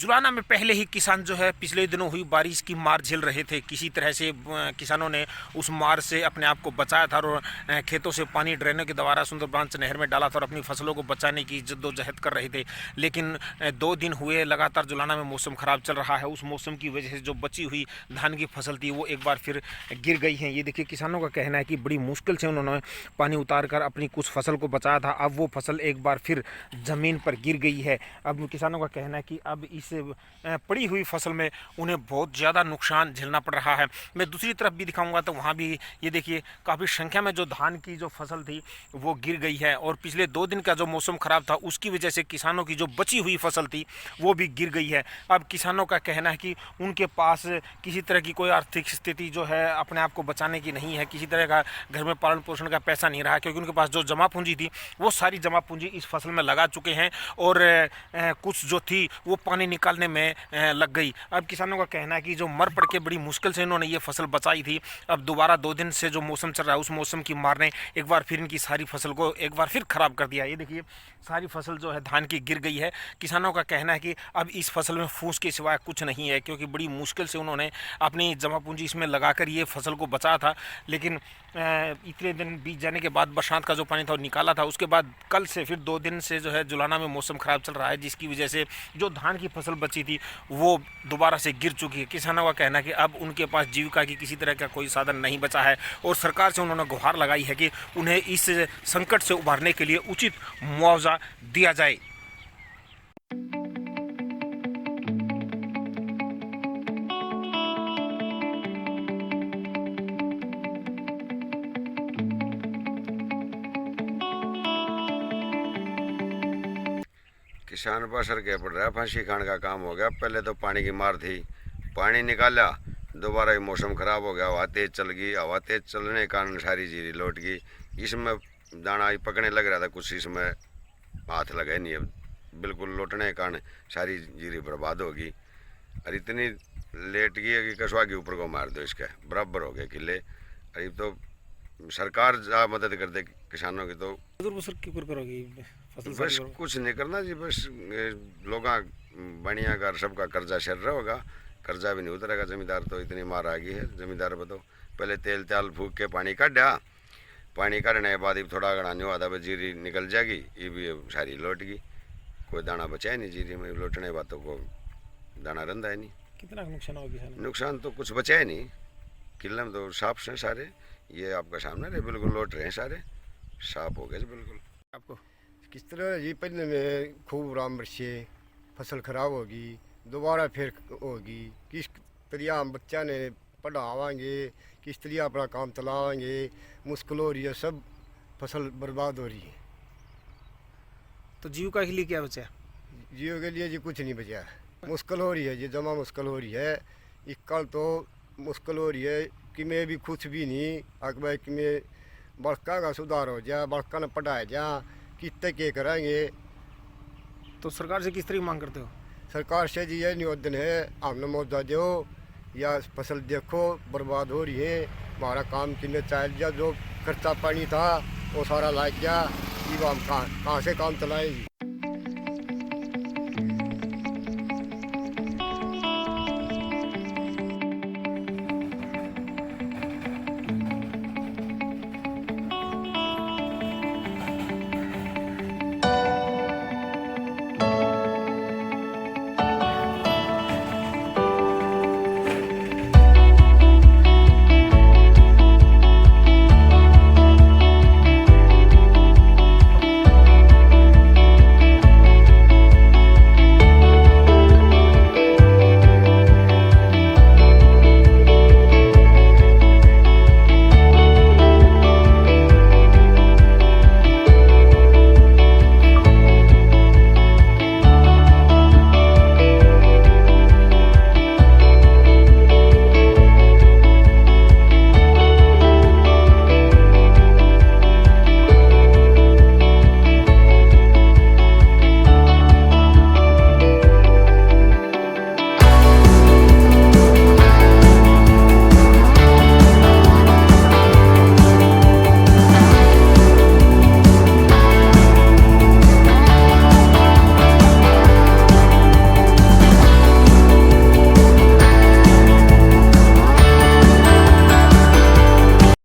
जुलाना में पहले ही किसान जो है पिछले दिनों हुई बारिश की मार झेल रहे थे। किसी तरह से किसानों ने उस मार से अपने आप को बचाया था और खेतों से पानी ड्रेनों के द्वारा सुंदरबांस नहर में डाला था और अपनी फसलों को बचाने की जद्दोजहद कर रहे थे। लेकिन 2 दिन हुए लगातार जुलाना में मौसम ख़राब चल रहा है। उस मौसम की वजह से जो बची हुई धान की फसल थी वो एक बार फिर गिर गई है। ये देखिए, किसानों का कहना है कि बड़ी मुश्किल से उन्होंने पानी उतार कर अपनी कुछ फसल को बचाया था। अब वो फसल एक बार फिर ज़मीन पर गिर गई है। अब किसानों का कहना है कि अब इस पड़ी हुई फसल में उन्हें बहुत ज़्यादा नुकसान झेलना पड़ रहा है। मैं दूसरी तरफ भी दिखाऊंगा तो वहाँ भी ये देखिए, काफ़ी संख्या में जो धान की जो फसल थी वो गिर गई है और पिछले 2 दिन का जो मौसम ख़राब था उसकी वजह से किसानों की जो बची हुई फसल थी वो भी गिर गई है। अब किसानों का कहना है कि उनके पास किसी तरह की कोई आर्थिक स्थिति जो है अपने आप को बचाने की नहीं है। किसी तरह का घर में पालन पोषण का पैसा नहीं रहा, क्योंकि उनके पास जो जमा पूंजी थी वो सारी जमा पूंजी इस फसल में लगा चुके हैं और कुछ जो थी वो पानी निकालने में लग गई। अब किसानों का कहना है कि जो मर पड़ के बड़ी मुश्किल से इन्होंने ये फसल बचाई थी, अब दोबारा 2 दिन से जो मौसम चल रहा है उस मौसम की मार ने एक बार फिर इनकी सारी फसल को एक बार फिर ख़राब कर दिया। ये देखिए, सारी फसल जो है धान की गिर गई है। किसानों का कहना है कि अब इस फसल में फूस के सिवाय कुछ नहीं है, क्योंकि बड़ी मुश्किल से उन्होंने अपनी जमा पूंजी इसमें लगाकर ये फसल को बचाया था। लेकिन इतने दिन बीत जाने के बाद बरसात का जो पानी था वो निकाला था, उसके बाद कल से फिर 2 दिन से जो है जुलाना में मौसम ख़राब चल रहा है, जिसकी वजह से जो धान की फसल बची थी वो दोबारा से गिर चुकी है। किसानों का कहना है कि अब उनके पास जीविका की किसी तरह का कोई साधन नहीं बचा है और सरकार से उन्होंने गुहार लगाई है कि उन्हें इस संकट से उबारने के लिए उचित मुआवजा दिया जाए। किसान पर असर क्या पड़ रहा है? फांसी खाने का काम हो गया। पहले तो पानी की मार थी, पानी निकाला, दोबारा ही मौसम ख़राब हो गया, हवा तेज़ चल गई। हवा तेज़ चलने के कारण सारी जीरी लौट गई। इसमें दाना ही पकने लग रहा था, कुछ इसमें हाथ लगे नहीं। अब बिल्कुल लौटने के कारण सारी जीरी बर्बाद होगी और इतनी लेट गई है कि कछुआ के ऊपर को मार दो, इसके बराबर हो गए किले। अरे तो सरकार जा मदद कर दे किसानों की तो बस कुछ नहीं करना जी। बस लोग बढ़िया कर सबका कर्जा शर रहा होगा, कर्जा भी नहीं उतरेगा। जमींदार तो इतनी मार आ गई है। जमींदार को तो पहले तेल त्याल फूक के पानी काटा, पानी काटने के बाद ही थोड़ा घड़ा नहीं हुआ था, जीरी निकल जाएगी। ये भी सारी लौट गई, कोई दाना बचा ही नहीं जीरी में। लौटने के बाद तो कोई दाना रंधा है नहीं। कितना नुकसान हो गया? नुकसान तो कुछ बचा ही नहीं। किले में तो साफ हैं सारे, ये आपका सामने रहे, बिल्कुल लौट रहे हैं, सारे साफ हो गए बिल्कुल। आपको किस तरह जी, पहले में खूब राम बरसे, फसल खराब होगी, दोबारा फिर होगी। किस तरह हम बच्चा ने पढ़ावाएंगे, किस तरह अपना काम चलाएंगे, मुश्किल हो रही है। सब फसल बर्बाद हो रही है। तो जीविका के लिए क्या बचा? जियो के लिए जी कुछ नहीं बचा। मुश्किल हो रही है जी, जमा मुश्किल हो रही है। इस कल तो मुश्किल हो रही है कि मैं भी कुछ भी नहीं अकबर कि मैं बड़का का सुधार हो जाए, बड़का ने पढ़ाया जा, कितने के कराएंगे। तो सरकार से किस तरह मांग करते हो? सरकार से जी ये निवेदन है, हमने मुआवजा दो या फसल देखो बर्बाद हो रही है, हमारा काम किन्ने चाल जा, जो खर्चा पानी था वो सारा लाग गया। ये हम कहाँ से काम चलाएंगे।